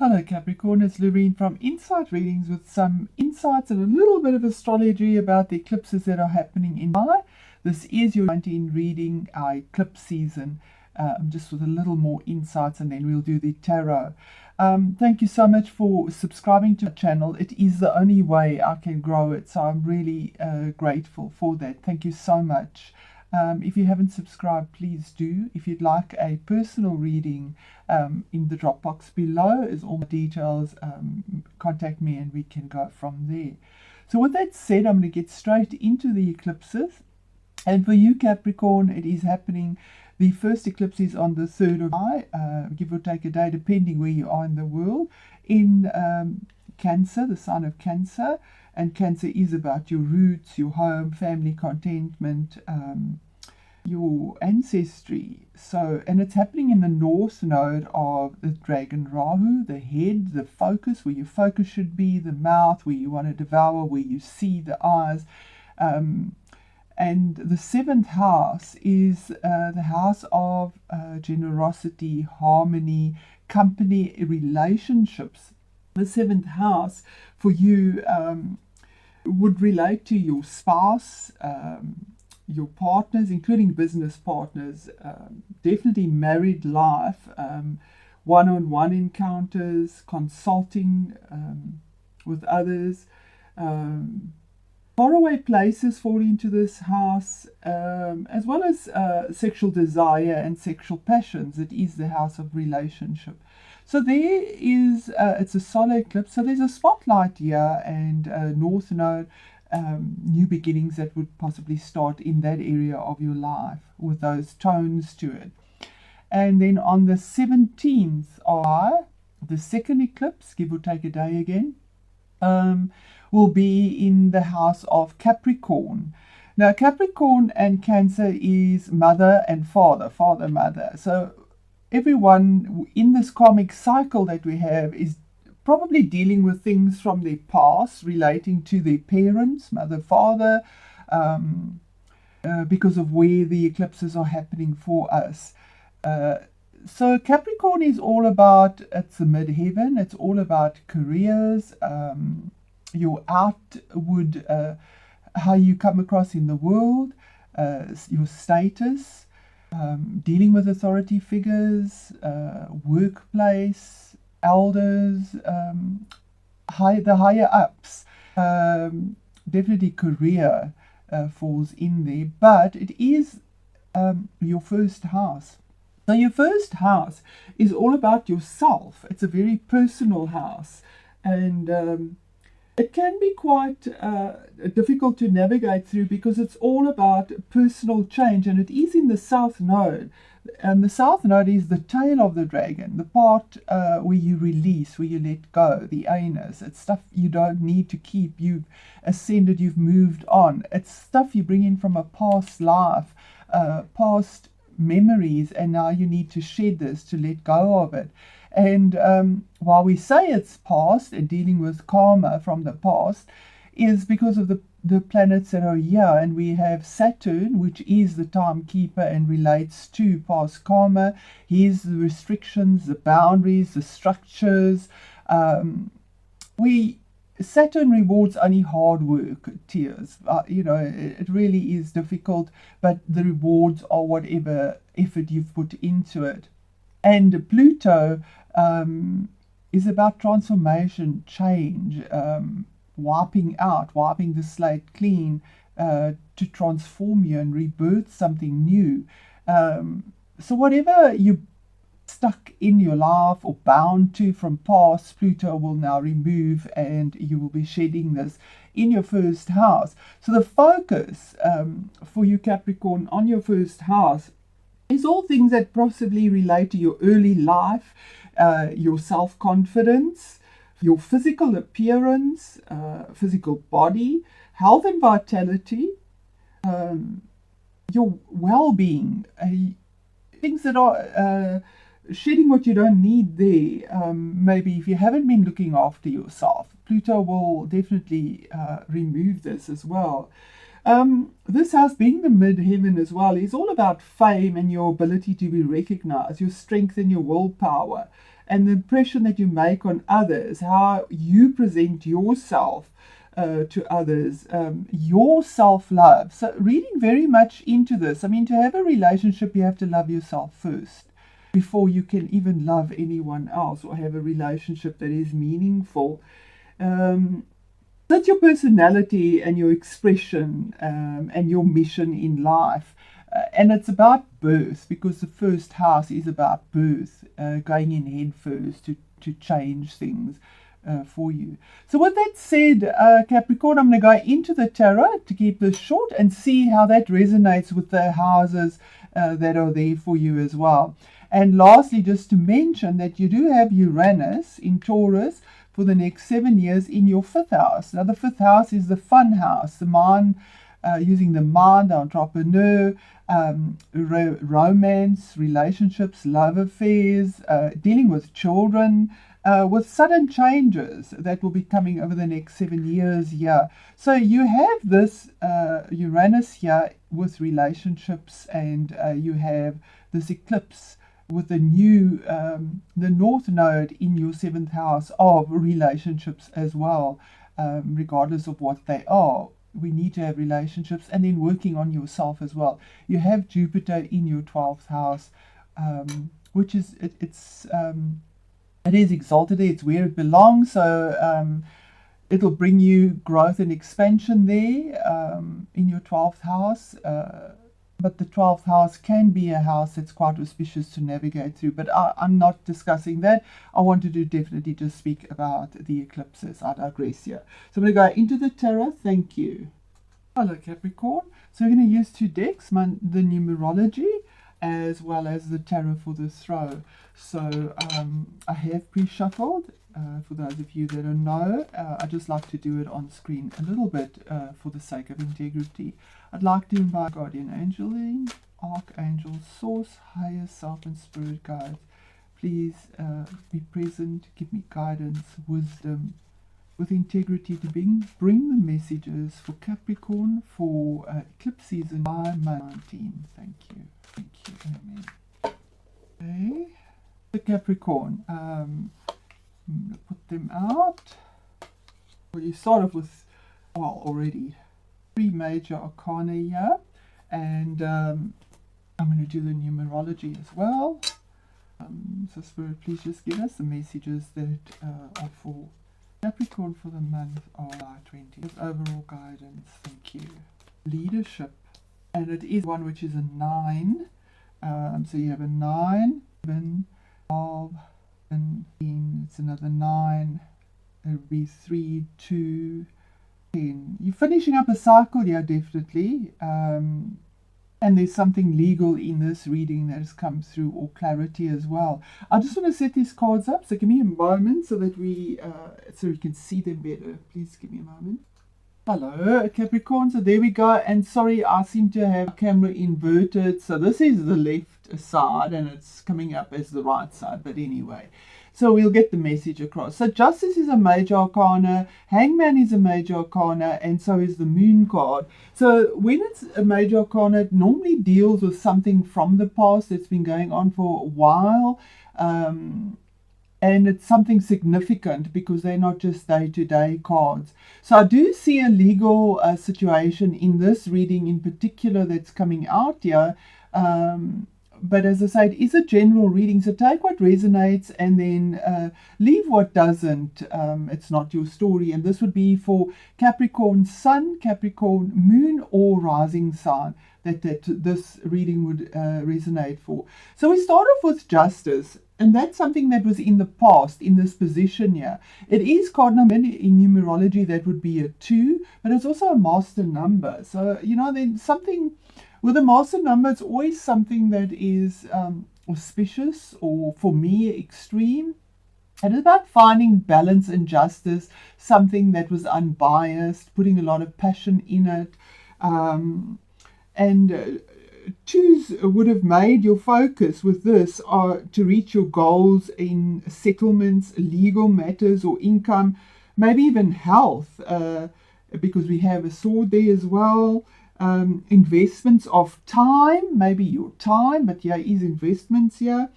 Hello Capricorn, it's Lorene from Insight Readings with some insights and a little bit of astrology about the eclipses that are happening in July. This is your 19 reading, our eclipse season, just with a little more insights, and then we'll do the tarot. Thank you so much for subscribing to the channel. It is the only way I can grow it, so I'm really grateful for that. Thank you so much. If you haven't subscribed, please do. If you'd like a personal reading, in the drop box below is all the details. Contact me and we can go from there. So with that said, I'm going to get straight into the eclipses. And for you Capricorn, it is happening. The first eclipse is on the 3rd of July, give or take a day, depending where you are in the world, in Cancer, the sign of Cancer. And Cancer is about your roots, your home, family, contentment, your ancestry. So, and it's happening in the north node of the dragon Rahu, the head, the focus, where your focus should be, the mouth, where you want to devour, where you see, the eyes. And the 7th house is the house of generosity, harmony, company, relationships. The 7th house for you would relate to your spouse, your partners, including business partners, definitely married life, one-on-one encounters, consulting with others. Faraway places fall into this house, as well as sexual desire and sexual passions. It is the house of relationship. So there is, it's a solar eclipse, so there's a spotlight here and north node, new beginnings that would possibly start in that area of your life with those tones to it. And then on the 17th of the second eclipse, give or take a day again, will be in the house of Capricorn. Now Capricorn and Cancer is mother and father, mother. So everyone in this karmic cycle that we have is probably dealing with things from their past relating to their parents, mother, father, because of where the eclipses are happening for us. So Capricorn is all about, it's the midheaven, it's all about careers, your outward, how you come across in the world, your status, dealing with authority figures, workplace, elders, the higher ups. Definitely career falls in there, but it is your first house. So your first house is all about yourself. It's a very personal house, and it can be quite difficult to navigate through because it's all about personal change, and it is in the south node. And the south node is the tail of the dragon, the part where you release, where you let go, the anus. It's stuff you don't need to keep. You've ascended, you've moved on. It's stuff you bring in from a past life, past memories, and now you need to shed this, to let go of it. And while we say it's past and dealing with karma from the past, is because of the planets that are here. And we have Saturn, which is the timekeeper and relates to past karma. Here's the restrictions, the boundaries, the structures. Saturn rewards only hard work, tears. It really is difficult, but the rewards are whatever effort you've put into it. And Pluto is about transformation, change, wiping the slate clean, to transform you and rebirth something new. So whatever you stuck in your life or bound to from past, Pluto will now remove, and you will be shedding this in your first house. So the focus for you Capricorn on your first house is all things that possibly relate to your early life, your self-confidence, your physical appearance, physical body, health and vitality, your well-being, things that are shedding what you don't need there. Maybe if you haven't been looking after yourself, Pluto will definitely remove this as well. This house, being the midheaven as well, is all about fame and your ability to be recognized, your strength and your willpower. and the impression that you make on others, how you present yourself to others, your self-love. So reading very much into this. I mean, to have a relationship, you have to love yourself first before you can even love anyone else or have a relationship that is meaningful. That's your personality and your expression and your mission in life. And it's about birth, because the first house is about birth, going in head first to change things for you. So with that said, Capricorn, I'm going to go into the tarot to keep this short and see how that resonates with the houses that are there for you as well. And lastly, just to mention that you do have Uranus in Taurus for the next 7 years in your 5th house. Now, the 5th house is the fun house, the mind, using the mind, the entrepreneur, romance, relationships, love affairs, dealing with children, with sudden changes that will be coming over the next 7 years here. So you have this Uranus here with relationships, and you have this eclipse with the new, the North Node in your 7th house of relationships as well, regardless of what they are. We need to have relationships, and then working on yourself as well. You have Jupiter in your 12th house, which is, it is exalted there. It's where it belongs. So it'll bring you growth and expansion there in your 12th house. But the 12th house can be a house that's quite auspicious to navigate through. But I'm not discussing that. I wanted to definitely just speak about the eclipses. I digress here. So I'm going to go into the tarot. Thank you. Hello, Capricorn. So we're going to use 2 decks, the numerology as well as the tarot for the throw. So I have pre-shuffled. For those of you that don't know, I just like to do it on screen a little bit for the sake of integrity. I'd like to invite Guardian Angel in, Archangel, Source, Higher Self and Spirit Guides. Please be present, give me guidance, wisdom, with integrity to bring the messages for Capricorn for eclipse season by month 19. Thank you. Thank you. Amen. Okay. The Capricorn. I'm going to put them out. Well, you start off with, well, already 3 major arcana here, and I'm going to do the numerology as well. So Spirit, please just give us the messages that are for Capricorn for the month of July 20. Overall guidance, thank you. Leadership, and it is one which is a 9. So you have a 9, 7, 12, 17, it's another 9, it would be 3, 2, 10. You're finishing up a cycle here, definitely. And there's something legal in this reading that has come through, or clarity as well. I just want to set these cards up, so give me a moment so that we can see them better. Please give me a moment. Hello, Capricorn. So there we go. And sorry, I seem to have camera inverted. So this is the left side and it's coming up as the right side. But anyway, so we'll get the message across. So Justice is a major arcana, Hangman is a major arcana, and so is the Moon card. So when it's a major arcana, it normally deals with something from the past that's been going on for a while. And it's something significant because they're not just day-to-day cards. So I do see a legal situation in this reading in particular that's coming out here. But as I say, it is a general reading, so take what resonates and then leave what doesn't. It's not your story. And this would be for Capricorn Sun, Capricorn Moon, or Rising Sign that this reading would resonate for. So we start off with Justice, and that's something that was in the past, in this position here. It is card number in numerology, that would be a 2, but it's also a master number. So, you know, there's something with a master number, it's always something that is auspicious, or for me, extreme. And it's about finding balance and justice, something that was unbiased, putting a lot of passion in it. Twos would have made your focus with this to reach your goals in settlements, legal matters, or income, maybe even health, because we have a sword there as well. Investments of time, maybe your time, but yeah, is investments here.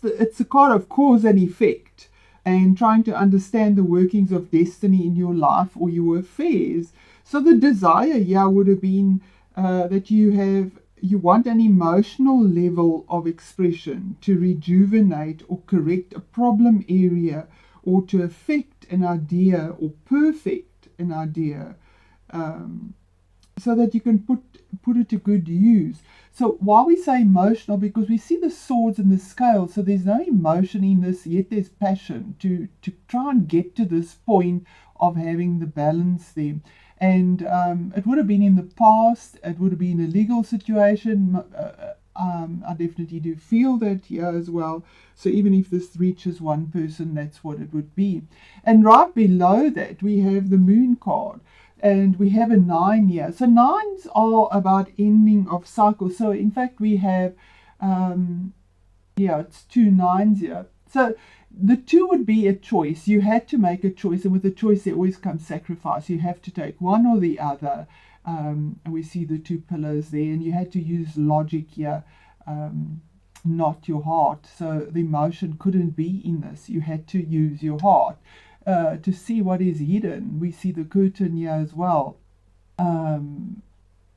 It's a card of cause and effect, and trying to understand the workings of destiny in your life or your affairs. So the desire here would have been that you want an emotional level of expression to rejuvenate or correct a problem area, or to affect an idea or perfect an idea, so that you can put it to good use. So why we say emotional, because we see the swords and the scales, so there's no emotion in this, yet there's passion to try and get to this point of having the balance there. And it would have been in the past, it would have been a legal situation. I definitely do feel that here as well. So even if this reaches one person, that's what it would be. And right below that, we have the moon card. And we have a 9 here. So 9s are about ending of cycles. So in fact, we have, it's 2 9s here. So the 2 would be a choice. You had to make a choice. And with a choice, there always comes sacrifice. You have to take one or the other. And we see the 2 pillars there. And you had to use logic here, not your heart. So the emotion couldn't be in this. You had to use your heart. To see what is hidden. We see the curtain here as well.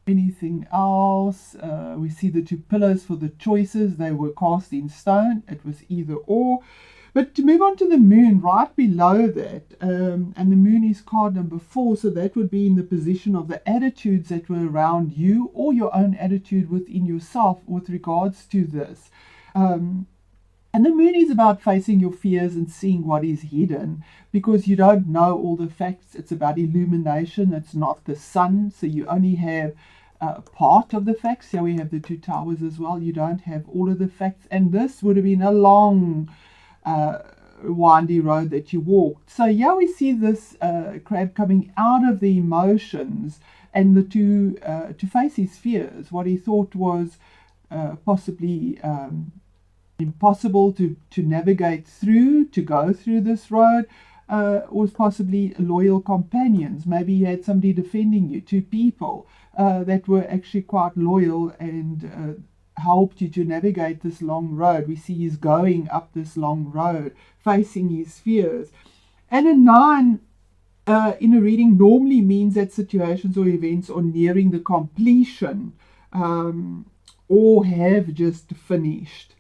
Anything else? We see the 2 pillars for the choices. They were cast in stone. It was either or. But to move on to the moon, right below that, and the moon is card number 4, so that would be in the position of the attitudes that were around you, or your own attitude within yourself with regards to this. And the moon is about facing your fears and seeing what is hidden, because you don't know all the facts. It's about illumination. It's not the sun, so you only have part of the facts. Here we have the 2 towers as well. You don't have all of the facts. And this would have been a long, windy road that you walked. So here we see this crab coming out of the emotions and to face his fears, what he thought was possibly impossible to navigate through, to go through this road, was possibly loyal companions. Maybe you had somebody defending you, 2 people that were actually quite loyal and helped you to navigate this long road. We see he's going up this long road, facing his fears. And a 9 in a reading normally means that situations or events are nearing the completion, or have just finished.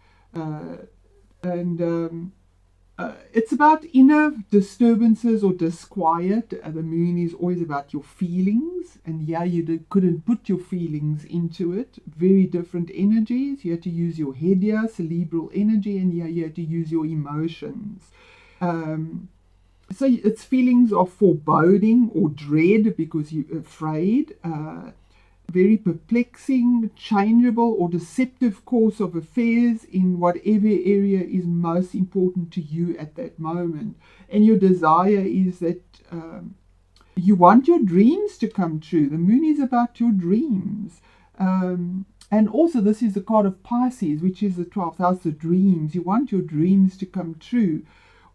It's about inner disturbances or disquiet. The moon is always about your feelings, and you couldn't put your feelings into it. Very different energies. You had to use your head here, cerebral energy, and you had to use your emotions. So it's feelings of foreboding or dread because you're afraid. Very perplexing, changeable or deceptive course of affairs in whatever area is most important to you at that moment. And your desire is that you want your dreams to come true. The moon is about your dreams. And also this is the card of Pisces, which is the 12th house of dreams. You want your dreams to come true,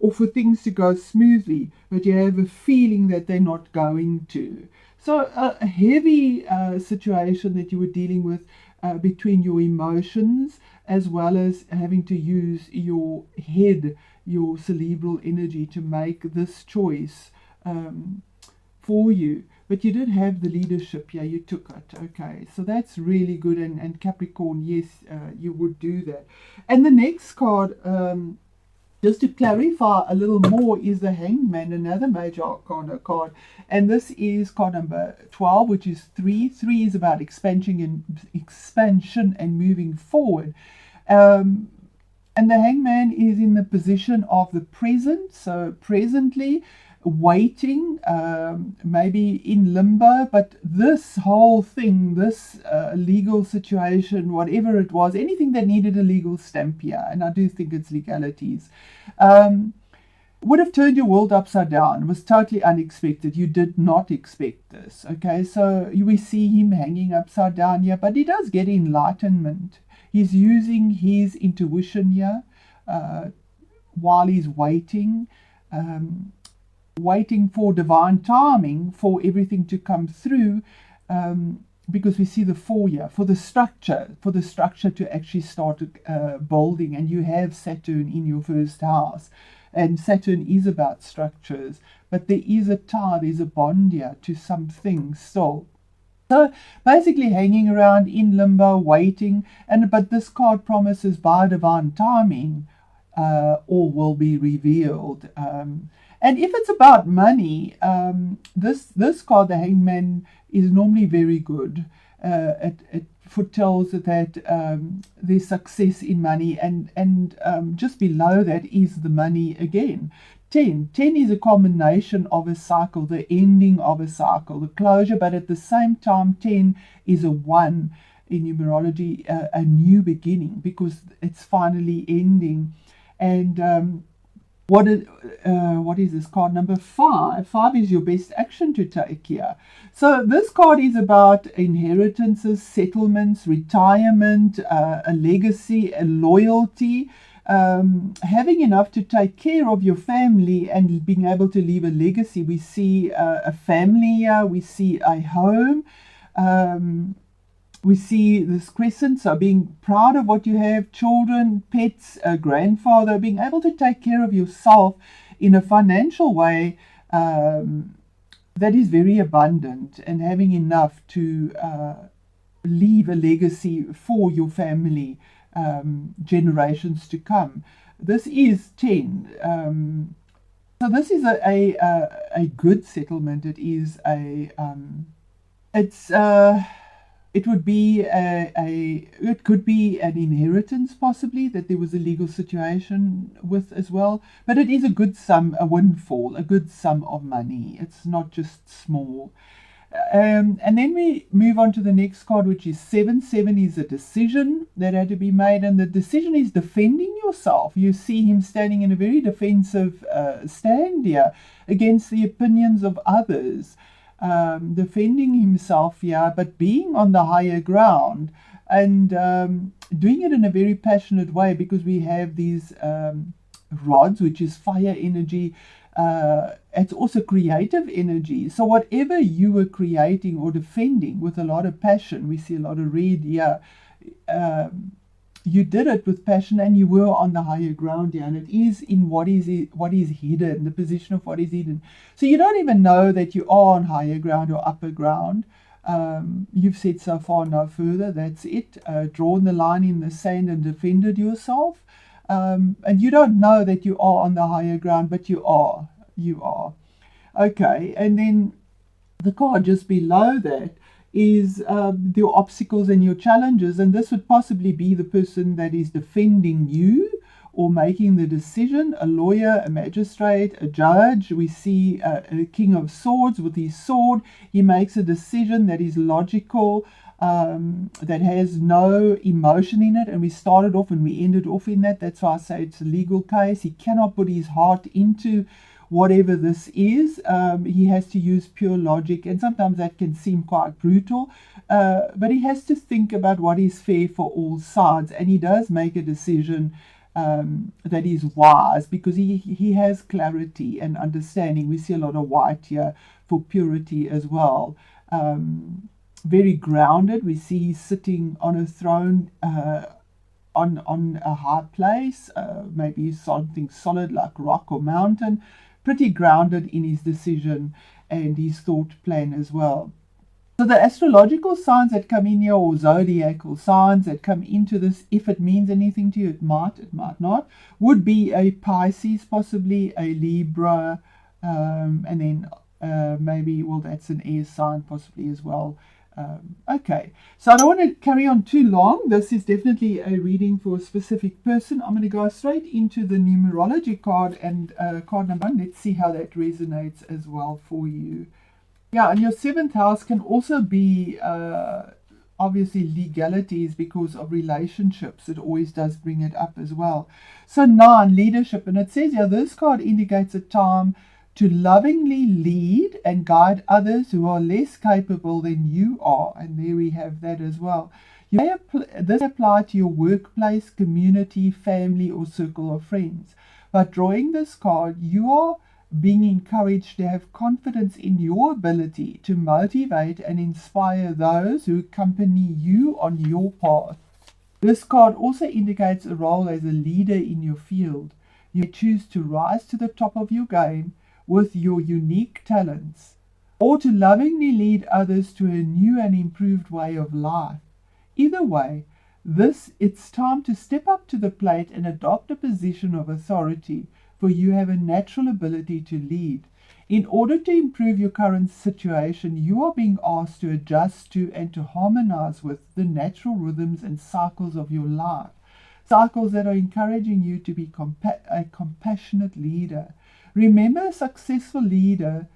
or for things to go smoothly, but you have a feeling that they're not going to. So a heavy situation that you were dealing with between your emotions, as well as having to use your head, your cerebral energy to make this choice for you. But you did have the leadership, you took it. Okay, so that's really good. And Capricorn, yes, you would do that. And the next card, just to clarify a little more, is the Hangman, another major arcana card. And this is card number 12, which is 3. 3 is about expansion and moving forward. And the Hangman is in the position of the present. So presently, waiting, maybe in limbo, but this whole thing, this legal situation, whatever it was, anything that needed a legal stamp here, and I do think it's legalities, would have turned your world upside down. It was totally unexpected. You did not expect this. Okay, so we see him hanging upside down here, but he does get enlightenment. He's using his intuition here while he's waiting. Waiting for divine timing for everything to come through. because we see the 4 year for the structure to actually start building, and you have Saturn in your first house, and Saturn is about structures, but there is a tie, there's a bond here to something still. So basically hanging around in limbo, waiting, but this card promises by divine timing, all will be revealed. And if it's about money, this card, the Hangman, is normally very good. It foretells that there's success in money, and just below that is the money again. 10 is a culmination of a cycle, the ending of a cycle, the closure, but at the same time 10 is a 1 in numerology, a new beginning, because it's finally ending. And what is this card? Number 5. 5 is your best action to take here. So this card is about inheritances, settlements, retirement, a legacy, a loyalty, having enough to take care of your family and being able to leave a legacy. We see a family here, we see a home, we see this crescent, so being proud of what you have, children, pets, a grandfather, being able to take care of yourself in a financial way that is very abundant, and having enough to leave a legacy for your family, generations to come. This is 10. So this is a good settlement. It is it would be it could be an inheritance, possibly, that there was a legal situation with as well, but it is a good sum, a windfall, a good sum of money. It's not just small. And then we move on to the next card, which is 7. 7 is a decision that had to be made, and the decision is defending yourself. You see him standing in a very defensive stand here against the opinions of others, defending himself here, but being on the higher ground, and doing it in a very passionate way, because we have these rods, which is fire energy. It's also creative energy. So whatever you were creating or defending with a lot of passion, we see a lot of red here, you did it with passion, and you were on the higher ground here, and it is in what is hidden, the position of what is hidden. So you don't even know that you are on higher ground or upper ground. You've said so far, no further. That's it. Drawn the line in the sand and defended yourself. And you don't know that you are on the higher ground, but you are. Okay, and then the card just below that is your obstacles and your challenges, and this would possibly be the person that is defending you or making the decision, a lawyer, a magistrate, a judge. We see a King of Swords with his sword. He makes a decision that is logical, that has no emotion in it, and we started off and we ended off in that. That's why I say it's a legal case. He cannot put his heart into whatever this is. He has to use pure logic, and sometimes that can seem quite brutal, but he has to think about what is fair for all sides, and he does make a decision that is wise, because he has clarity and understanding. We see a lot of white here for purity as well. Very grounded. We see he's sitting on a throne, on a high place, maybe something solid like rock or mountain. Pretty grounded in his decision and his thought plan as well. So the astrological signs that come in here, or zodiacal signs that come into this, if it means anything to you, it might not, would be a Pisces, possibly a Libra, and then maybe, well, that's an air sign possibly as well. Okay, so I don't want to carry on too long. This is definitely a reading for a specific person. I'm going to go straight into the numerology card, and card number 1. Let's see how that resonates as well for you. Yeah, and your 7th house can also be obviously legalities because of relationships. It always does bring it up as well. So 9, leadership, and it says here, this card indicates a time to lovingly lead and guide others who are less capable than you are. And there we have that as well. You may this apply to your workplace, community, family, or circle of friends. By drawing this card, you are being encouraged to have confidence in your ability to motivate and inspire those who accompany you on your path. This card also indicates a role as a leader in your field. You choose to rise to the top of your game with your unique talents, or to lovingly lead others to a new and improved way of life. Either way, it's time to step up to the plate and adopt a position of authority, for you have a natural ability to lead. In order to improve your current situation, you are being asked to adjust to and to harmonize with the natural rhythms and cycles of your life. Cycles that are encouraging you to be a compassionate leader. Remember, a successful leader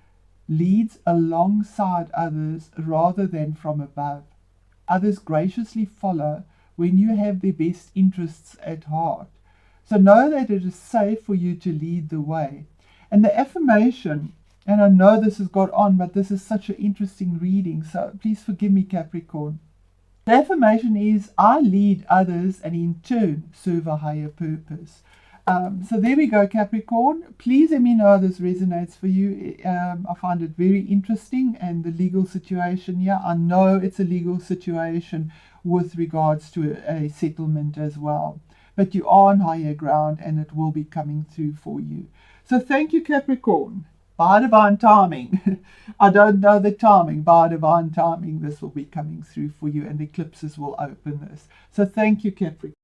leads alongside others rather than from above. Others graciously follow when you have their best interests at heart. So know that it is safe for you to lead the way. And the affirmation, and I know this has got on, but this is such an interesting reading, so please forgive me, Capricorn. The affirmation is, I lead others and in turn serve a higher purpose. So there we go, Capricorn. Please let me know how this resonates for you. I find it very interesting, and the legal situation, yeah, I know it's a legal situation with regards to a settlement as well. But you are on higher ground, and it will be coming through for you. So thank you, Capricorn. By divine timing, I don't know the timing, by divine timing, this will be coming through for you, and the eclipses will open this. So thank you, Capricorn.